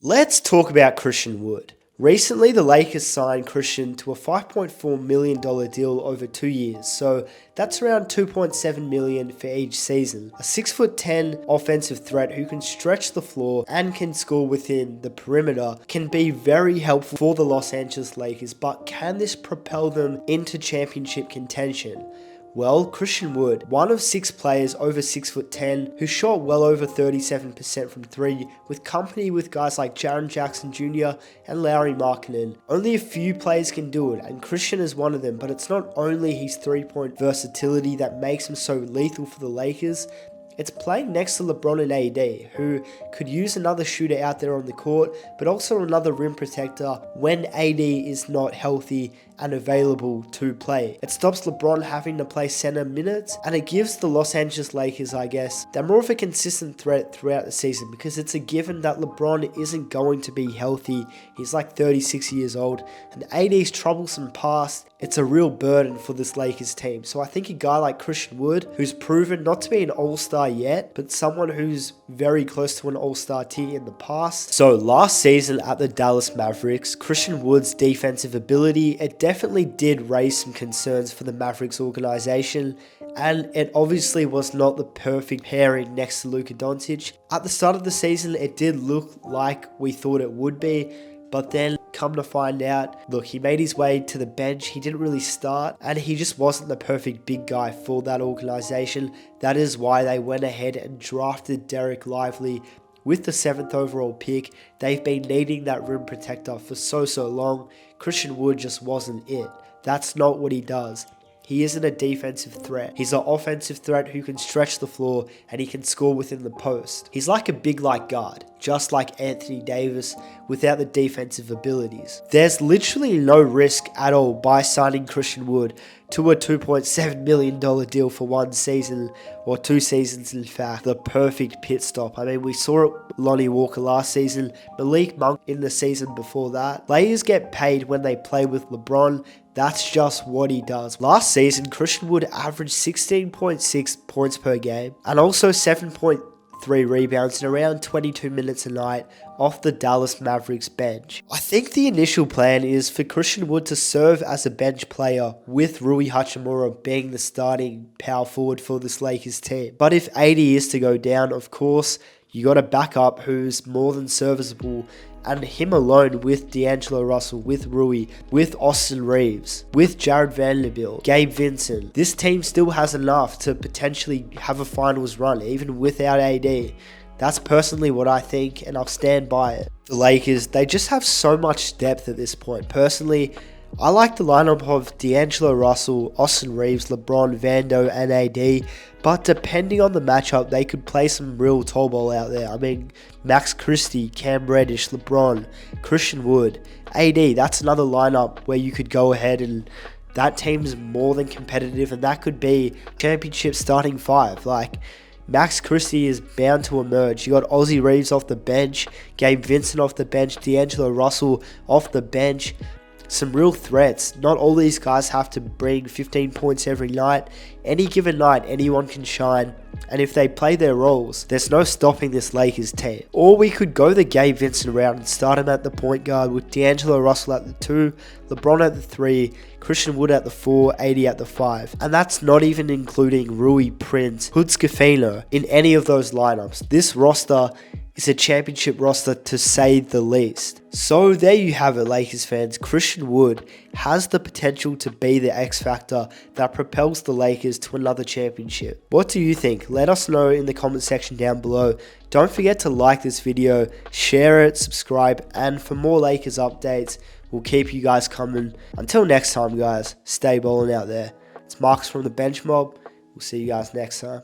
Let's talk about Christian Wood. Recently, the Lakers signed Christian to a $5.4 million deal over 2 years, so that's around $2.7 million for each season. A 6'10" offensive threat who can stretch the floor and can score within the perimeter can be very helpful for the Los Angeles Lakers, but can this propel them into championship contention? Well, Christian Wood, one of 6 players over 6'10", who shot well over 37% from 3, with company with guys like Jaren Jackson Jr. and Lauri Markkanen. Only a few players can do it, and Christian is one of them, but it's not only his three-point versatility that makes him so lethal for the Lakers. It's playing next to LeBron and AD, who could use another shooter out there on the court, but also another rim protector when AD is not healthy and available to play. It stops LeBron having to play center minutes, and it gives the Los Angeles Lakers, I guess, they're more of a consistent threat throughout the season because it's a given that LeBron isn't going to be healthy. He's like 36 years old, and AD's troublesome past, it's a real burden for this Lakers team. So I think a guy like Christian Wood, who's proven not to be an all-star yet, but someone who's very close to an all-star tier in the past. So last season at the Dallas Mavericks, Christian Wood's defensive ability, it definitely did raise some concerns for the Mavericks organization, and it obviously was not the perfect pairing next to Luka Doncic. At the start of the season, it did look like we thought it would be, but then come to find out, look, he made his way to the bench, he didn't really start, and he just wasn't the perfect big guy for that organization. That is why they went ahead and drafted Derek Lively with the 7th overall pick. They've been needing that rim protector for so long. Christian Wood just wasn't it. That's not what he does. He isn't a defensive threat. He's an offensive threat who can stretch the floor and he can score within the post. He's like a big light guard, just like Anthony Davis, without the defensive abilities. There's literally no risk at all by signing Christian Wood to a $2.7 million deal for 1 season, or 2 seasons in fact. The perfect pit stop. I mean, we saw it with Lonnie Walker last season, Malik Monk in the season before that. Players get paid when they play with LeBron. That's just what he does. Last season, Christian Wood averaged 16.6 points per game and also 7.3 rebounds in around 22 minutes a night off the Dallas Mavericks bench. I think the initial plan is for Christian Wood to serve as a bench player with Rui Hachimura being the starting power forward for this Lakers team. But if AD is to go down, of course, you got a backup who's more than serviceable, and him alone with D'Angelo Russell, with Rui, with Austin Reeves, with Jared Vanderbilt, Gabe Vincent. This team still has enough to potentially have a finals run, even without AD. That's personally what I think, and I'll stand by it. The Lakers, they just have so much depth at this point. Personally, I like the lineup of D'Angelo Russell, Austin Reeves, LeBron, Vando, and AD, but depending on the matchup, they could play some real tall ball out there. I mean, Max Christie, Cam Reddish, LeBron, Christian Wood, AD, that's another lineup where you could go ahead and that team's more than competitive, and that could be championship starting 5. Like, Max Christie is bound to emerge. You got Aussie Reeves off the bench, Gabe Vincent off the bench, D'Angelo Russell off the bench. Some real threats. Not all these guys have to bring 15 points every night. Any given night, anyone can shine. And if they play their roles, there's no stopping this Lakers team. Or we could go the Gabe Vincent route and start him at the point guard with D'Angelo Russell at the 2, LeBron at the 3, Christian Wood at the 4, AD at the 5. And that's not even including Rui, Prince, Hudskafino in any of those lineups. This roster is a championship roster to say the least. So there you have it, Lakers fans. Christian Wood has the potential to be the X factor that propels the Lakers to another championship. What do you think? Let us know in the comment section down below. Don't forget to like this video, share it, subscribe, and for more Lakers updates, we'll keep you guys coming. Until next time, guys, stay ballin' out there. It's Marcus from the Bench Mob. We'll see you guys next time.